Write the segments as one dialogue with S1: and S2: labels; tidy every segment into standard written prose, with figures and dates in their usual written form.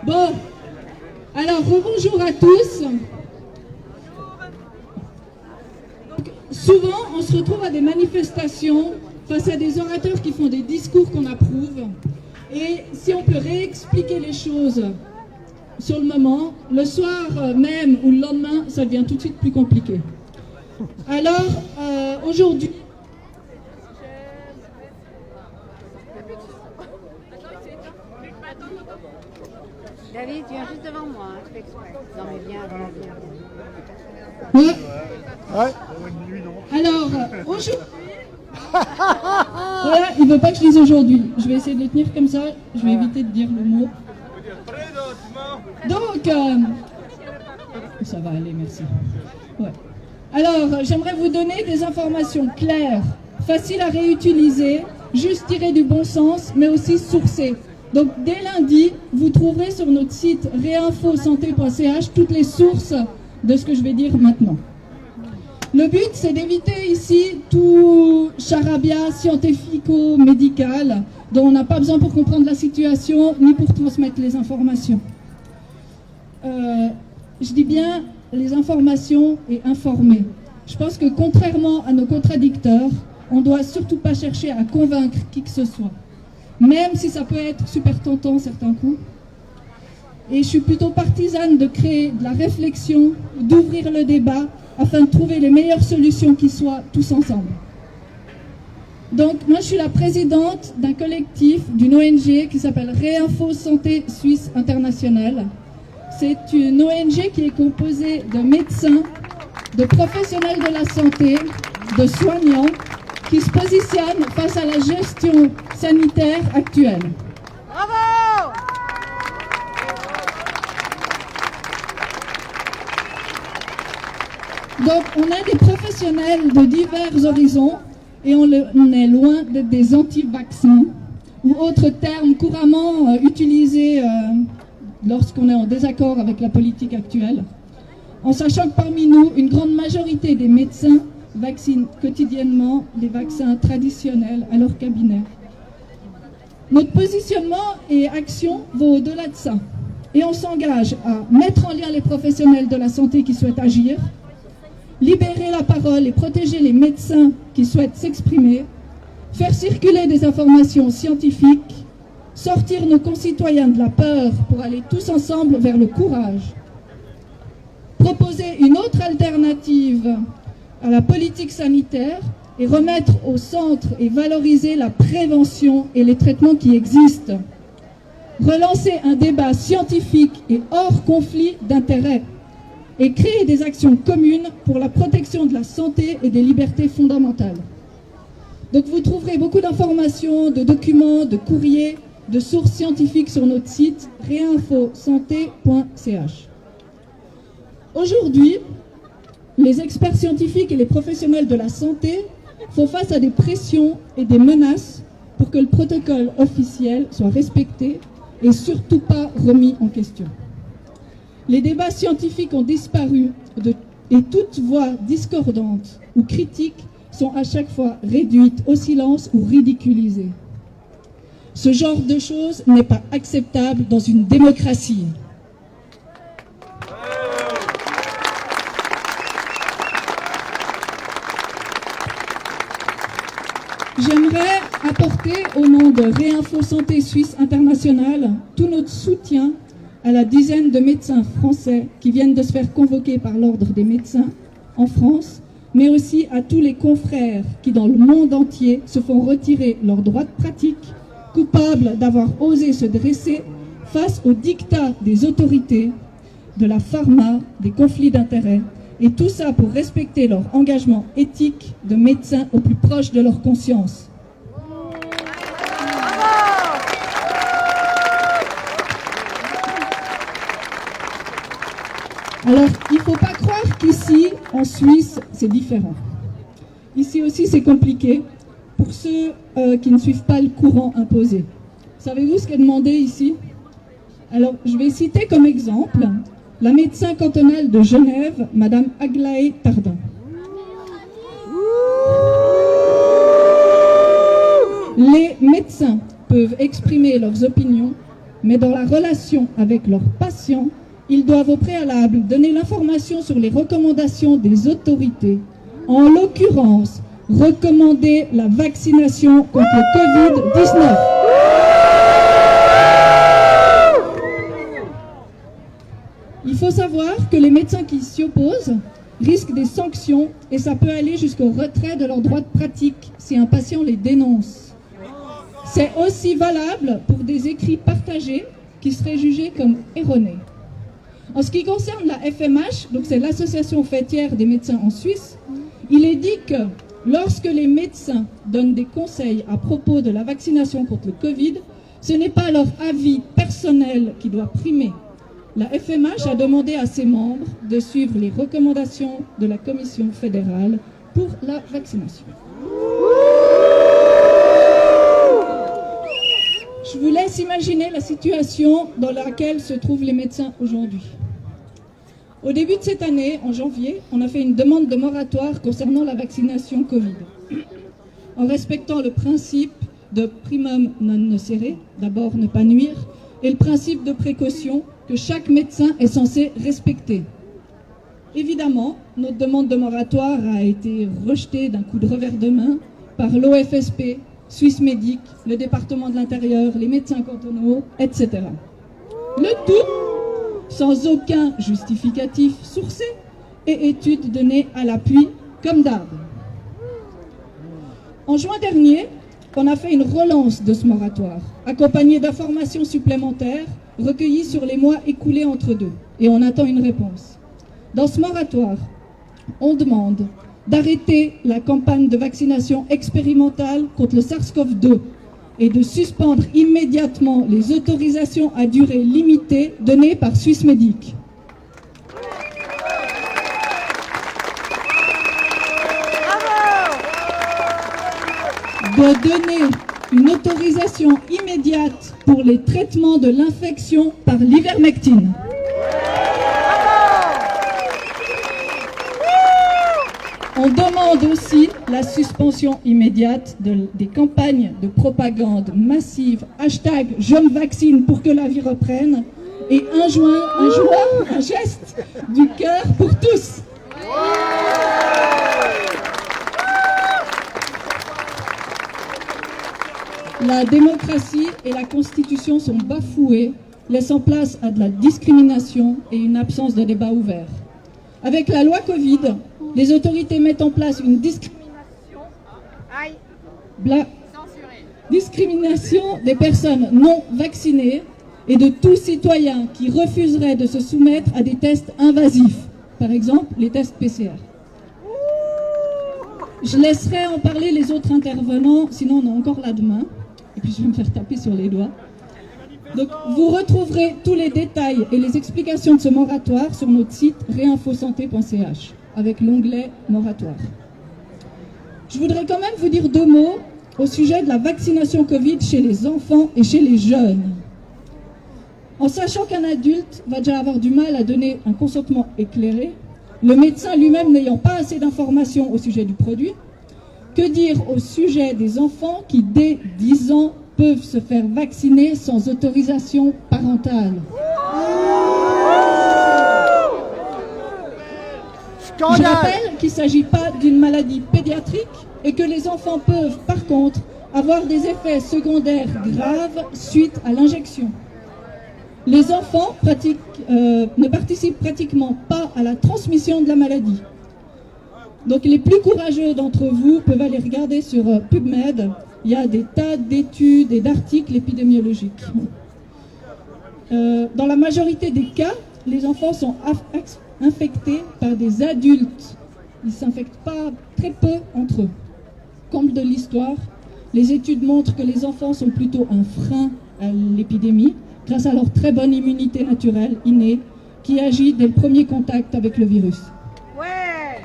S1: Bon, alors rebonjour à tous. Souvent, on se retrouve à des manifestations face à des orateurs qui font des discours qu'on approuve. Et si on peut réexpliquer les choses sur le moment, le soir même ou le lendemain, ça devient tout de suite plus compliqué. Alors, aujourd'hui...
S2: David, tu viens juste devant moi, je fais exprès. Non mais viens avant
S1: Ouais. Alors, aujourd'hui... Voilà, il ne veut pas que je dise aujourd'hui. Je vais essayer de le tenir comme ça, je vais éviter de dire le mot. Donc, ça va aller, merci. Ouais. Alors, j'aimerais vous donner des informations claires, faciles à réutiliser, juste tirées du bon sens, mais aussi sourcées. Donc, dès lundi, vous trouverez sur notre site réinfosanté.ch toutes les sources de ce que je vais dire maintenant. Le but, c'est d'éviter ici tout charabia scientifico-médical dont on n'a pas besoin pour comprendre la situation ni pour transmettre les informations. Je dis bien les informations et informer. Je pense que contrairement à nos contradicteurs, on ne doit surtout pas chercher à convaincre qui que ce soit, même si ça peut être super tentant certains coups. Et je suis plutôt partisane de créer de la réflexion, d'ouvrir le débat, afin de trouver les meilleures solutions qui soient tous ensemble. Donc, moi, je suis la présidente d'un collectif, d'une ONG qui s'appelle Réinfo Santé Suisse Internationale. C'est une ONG qui est composée de médecins, de professionnels de la santé, de soignants, qui se positionnent face à la gestion sanitaire actuelle.
S2: Bravo!
S1: Donc, on a des professionnels de divers horizons et on est loin d'être des anti-vaccins ou autres termes couramment utilisés lorsqu'on est en désaccord avec la politique actuelle. En sachant que parmi nous, une grande majorité des médecins vaccinent quotidiennement les vaccins traditionnels à leur cabinet. Notre positionnement et action vont au-delà de ça. Et on s'engage à mettre en lien les professionnels de la santé qui souhaitent agir, libérer la parole et protéger les médecins qui souhaitent s'exprimer, faire circuler des informations scientifiques, sortir nos concitoyens de la peur pour aller tous ensemble vers le courage, proposer une autre alternative à la politique sanitaire et remettre au centre et valoriser la prévention et les traitements qui existent, relancer un débat scientifique et hors conflit d'intérêts, et créer des actions communes pour la protection de la santé et des libertés fondamentales. Donc vous trouverez beaucoup d'informations, de documents, de courriers, de sources scientifiques sur notre site réinfosanté.ch. Aujourd'hui, les experts scientifiques et les professionnels de la santé font face à des pressions et des menaces pour que le protocole officiel soit respecté et surtout pas remis en question. Les débats scientifiques ont disparu et toute voix discordante ou critique sont à chaque fois réduites au silence ou ridiculisées. Ce genre de choses n'est pas acceptable dans une démocratie. J'aimerais apporter au nom de Réinfo Santé Suisse Internationale tout notre soutien à la dizaine de médecins français qui viennent de se faire convoquer par l'Ordre des médecins en France, mais aussi à tous les confrères qui, dans le monde entier, se font retirer leurs droits de pratique, coupables d'avoir osé se dresser face aux dictats des autorités, de la pharma, des conflits d'intérêts, et tout ça pour respecter leur engagement éthique de médecins au plus proche de leur conscience. Alors, il ne faut pas croire qu'ici, en Suisse, c'est différent. Ici aussi, c'est compliqué pour ceux qui ne suivent pas le courant imposé. Savez-vous ce qui est demandé ici? Alors, je vais citer comme exemple la médecin cantonale de Genève, Madame Aglaé Tardin. Les médecins peuvent exprimer leurs opinions, mais dans la relation avec leurs patients, ils doivent au préalable donner l'information sur les recommandations des autorités. En l'occurrence, recommander la vaccination contre le Covid-19. Il faut savoir que les médecins qui s'y opposent risquent des sanctions et ça peut aller jusqu'au retrait de leur droit de pratique si un patient les dénonce. C'est aussi valable pour des écrits partagés qui seraient jugés comme erronés. En ce qui concerne la FMH, donc c'est l'association faîtière des médecins en Suisse, il est dit que lorsque les médecins donnent des conseils à propos de la vaccination contre le Covid, ce n'est pas leur avis personnel qui doit primer. La FMH a demandé à ses membres de suivre les recommandations de la Commission fédérale pour la vaccination. Je vous laisse imaginer la situation dans laquelle se trouvent les médecins aujourd'hui. Au début de cette année, en janvier, on a fait une demande de moratoire concernant la vaccination Covid. En respectant le principe de primum non nocere, d'abord ne pas nuire, et le principe de précaution que chaque médecin est censé respecter. Évidemment, notre demande de moratoire a été rejetée d'un coup de revers de main par l'OFSP, Swissmedic, le département de l'Intérieur, les médecins cantonaux, etc. Le tout sans aucun justificatif sourcé et études données à l'appui, comme d'hab. En juin dernier, on a fait une relance de ce moratoire, accompagnée d'informations supplémentaires recueillies sur les mois écoulés entre deux, et on attend une réponse. Dans ce moratoire, on demande d'arrêter la campagne de vaccination expérimentale contre le SARS-CoV-2 et de suspendre immédiatement les autorisations à durée limitée données par Swissmedic. De donner une autorisation immédiate pour les traitements de l'infection par l'ivermectine. On demande aussi la suspension immédiate des campagnes de propagande massive hashtag je me vaccine pour que la vie reprenne et un geste du cœur pour tous. La démocratie et la Constitution sont bafouées, laissant place à de la discrimination et une absence de débat ouvert. Avec la loi Covid, les autorités mettent en place une discrimination des personnes non vaccinées et de tout citoyen qui refuserait de se soumettre à des tests invasifs, par exemple les tests PCR. Je laisserai en parler les autres intervenants, sinon on est encore là demain, et puis je vais me faire taper sur les doigts. Donc vous retrouverez tous les détails et les explications de ce moratoire sur notre site réinfosanté.ch avec l'onglet moratoire. Je voudrais quand même vous dire 2 mots au sujet de la vaccination Covid chez les enfants et chez les jeunes. En sachant qu'un adulte va déjà avoir du mal à donner un consentement éclairé, le médecin lui-même n'ayant pas assez d'informations au sujet du produit, que dire au sujet des enfants qui, dès 10 ans, peuvent se faire vacciner sans autorisation parentale? Je rappelle qu'il ne s'agit pas d'une maladie pédiatrique et que les enfants peuvent, par contre, avoir des effets secondaires graves suite à l'injection. Les enfants ne participent pratiquement pas à la transmission de la maladie. Donc les plus courageux d'entre vous peuvent aller regarder sur PubMed. Il y a des tas d'études et d'articles épidémiologiques. Dans la majorité des cas, les enfants sont infectés par des adultes. Ils ne s'infectent pas très peu entre eux. Comble de l'histoire, les études montrent que les enfants sont plutôt un frein à l'épidémie grâce à leur très bonne immunité naturelle, innée, qui agit dès le premier contact avec le virus. Ouais.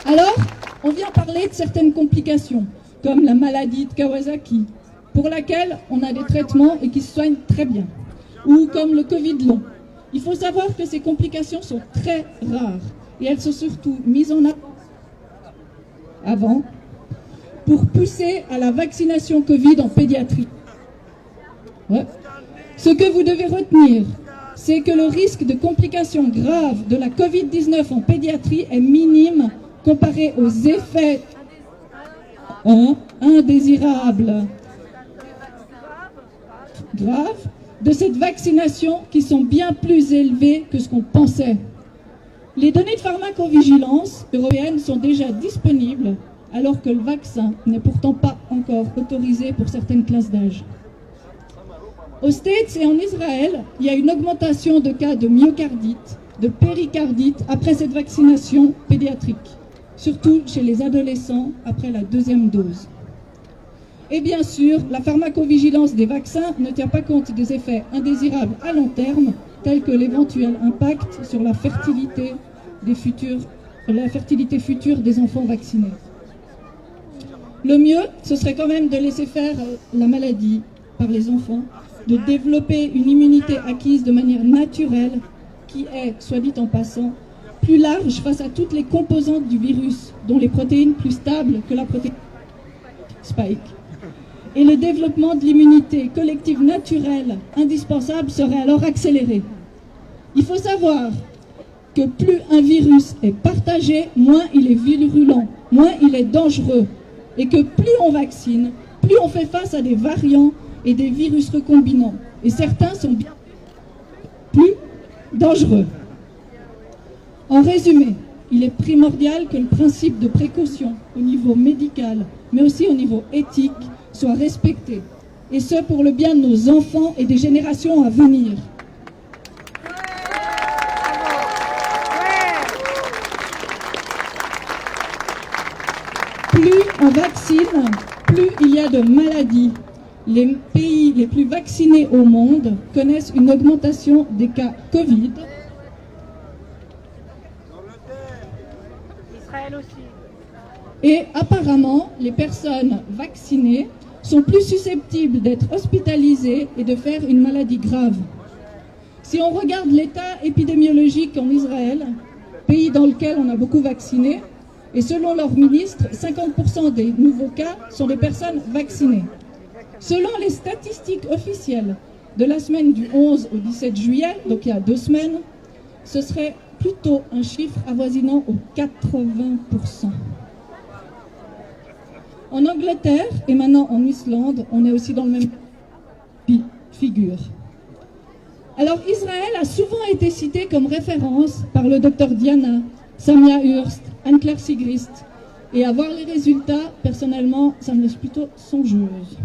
S1: Alors, on vient parler de certaines complications, comme la maladie de Kawasaki, pour laquelle on a des traitements et qui se soignent très bien, ou comme le Covid long. Il faut savoir que ces complications sont très rares et elles sont surtout mises en avant pour pousser à la vaccination Covid en pédiatrie. Ouais. Ce que vous devez retenir, c'est que le risque de complications graves de la Covid-19 en pédiatrie est minime comparé aux effets indésirables graves de cette vaccination qui sont bien plus élevés que ce qu'on pensait. Les données de pharmacovigilance européennes sont déjà disponibles alors que le vaccin n'est pourtant pas encore autorisé pour certaines classes d'âge. Aux States et en Israël, il y a une augmentation de cas de myocardite, de péricardite après cette vaccination pédiatrique, surtout chez les adolescents après la deuxième dose. Et bien sûr, la pharmacovigilance des vaccins ne tient pas compte des effets indésirables à long terme, tels que l'éventuel impact sur la fertilité future des enfants vaccinés. Le mieux, ce serait quand même de laisser faire la maladie par les enfants, de développer une immunité acquise de manière naturelle, qui est, soit dit en passant, plus large face à toutes les composantes du virus, dont les protéines plus stables que la protéine Spike. Et le développement de l'immunité collective naturelle indispensable serait alors accéléré. Il faut savoir que plus un virus est partagé, moins il est virulent, moins il est dangereux. Et que plus on vaccine, plus on fait face à des variants et des virus recombinants. Et certains sont bien plus dangereux. En résumé, il est primordial que le principe de précaution au niveau médical, mais aussi au niveau éthique, soit respecté. Et ce, pour le bien de nos enfants et des générations à venir. Plus on vaccine, plus il y a de maladies. Les pays les plus vaccinés au monde connaissent une augmentation des cas Covid.
S2: Israël aussi.
S1: Et apparemment, les personnes vaccinées sont plus susceptibles d'être hospitalisées et de faire une maladie grave. Si on regarde l'état épidémiologique en Israël, pays dans lequel on a beaucoup vacciné, et selon leur ministre, 50% des nouveaux cas sont des personnes vaccinées. Selon les statistiques officielles de la semaine du 11 au 17 juillet, donc il y a 2 semaines, ce serait plutôt un chiffre avoisinant aux 80%. En Angleterre et maintenant en Islande, on est aussi dans le même figure. Alors Israël a souvent été cité comme référence par le docteur Diana, Samia Hurst, Anne-Claire Sigrist. Et à voir les résultats, personnellement, ça me laisse plutôt songeuse.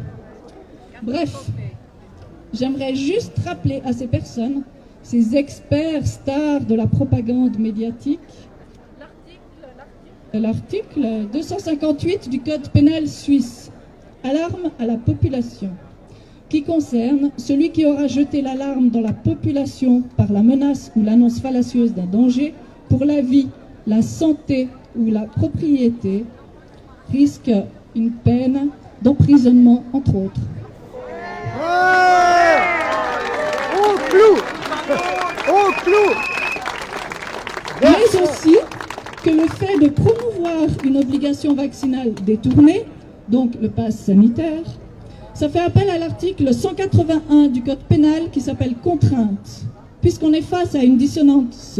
S1: Bref, j'aimerais juste rappeler à ces personnes, ces experts stars de la propagande médiatique, l'article 258 du Code pénal suisse, alarme à la population, qui concerne celui qui aura jeté l'alarme dans la population par la menace ou l'annonce fallacieuse d'un danger pour la vie, la santé ou la propriété, risque une peine d'emprisonnement, entre autres.
S3: Au clou! Au clou!
S1: Mais aussi que le fait de promouvoir une obligation vaccinale détournée, donc le pass sanitaire, ça fait appel à l'article 181 du Code pénal qui s'appelle contrainte. Puisqu'on est face à une dissonance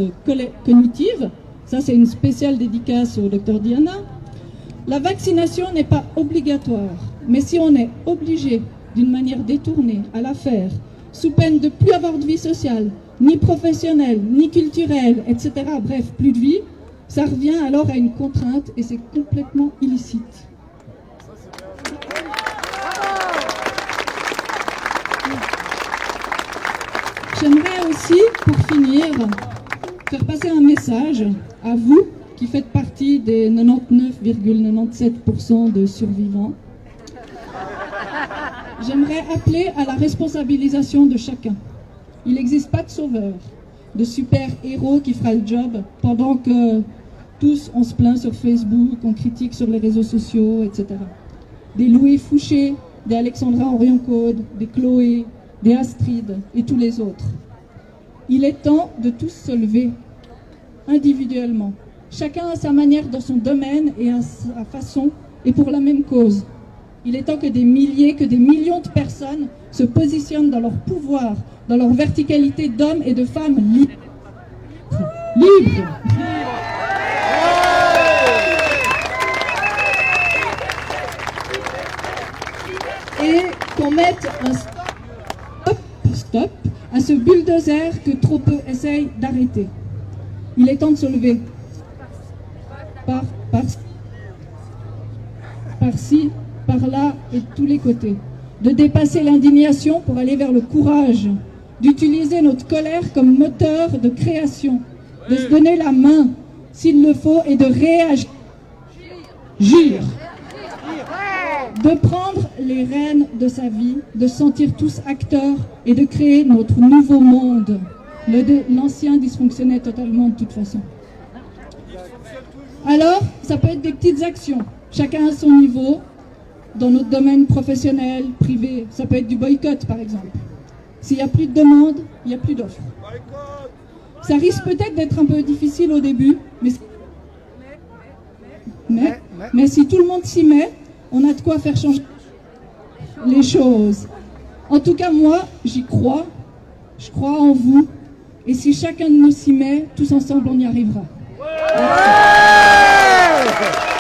S1: cognitive, ça c'est une spéciale dédicace au docteur Diana, la vaccination n'est pas obligatoire, mais si on est obligé d'une manière détournée à la faire, sous peine de plus avoir de vie sociale, ni professionnelle, ni culturelle, etc., bref, plus de vie, ça revient alors à une contrainte et c'est complètement illicite. J'aimerais aussi, pour finir, faire passer un message à vous qui faites partie des 99,97% de survivants. J'aimerais appeler à la responsabilisation de chacun. Il n'existe pas de sauveur, de super-héros qui fera le job pendant que tous on se plaint sur Facebook, on critique sur les réseaux sociaux, etc. Des Louis Fouché, des Alexandra Orion-Caude, des Chloé, des Astrid et tous les autres. Il est temps de tous se lever individuellement. Chacun à sa manière dans son domaine et à sa façon et pour la même cause. Il est temps que des milliers, que des millions de personnes se positionnent dans leur pouvoir, dans leur verticalité d'hommes et de femmes libres. Libres. Et qu'on mette un stop à ce bulldozer que trop peu essayent d'arrêter. Il est temps de se lever. Par-ci, par-là et de tous les côtés. De dépasser l'indignation pour aller vers le courage. D'utiliser notre colère comme moteur de création. De se donner la main, s'il le faut, et de réagir. De prendre les rênes de sa vie, de se sentir tous acteurs et de créer notre nouveau monde. L'ancien dysfonctionnait totalement de toute façon. Alors, ça peut être des petites actions, chacun à son niveau, dans notre domaine professionnel, privé. Ça peut être du boycott, par exemple. S'il n'y a plus de demande, il n'y a plus d'offres. Ça risque peut-être d'être un peu difficile au début, mais si tout le monde s'y met, on a de quoi faire changer les choses. En tout cas, moi, j'y crois. Je crois en vous. Et si chacun de nous s'y met, tous ensemble, on y arrivera. Merci.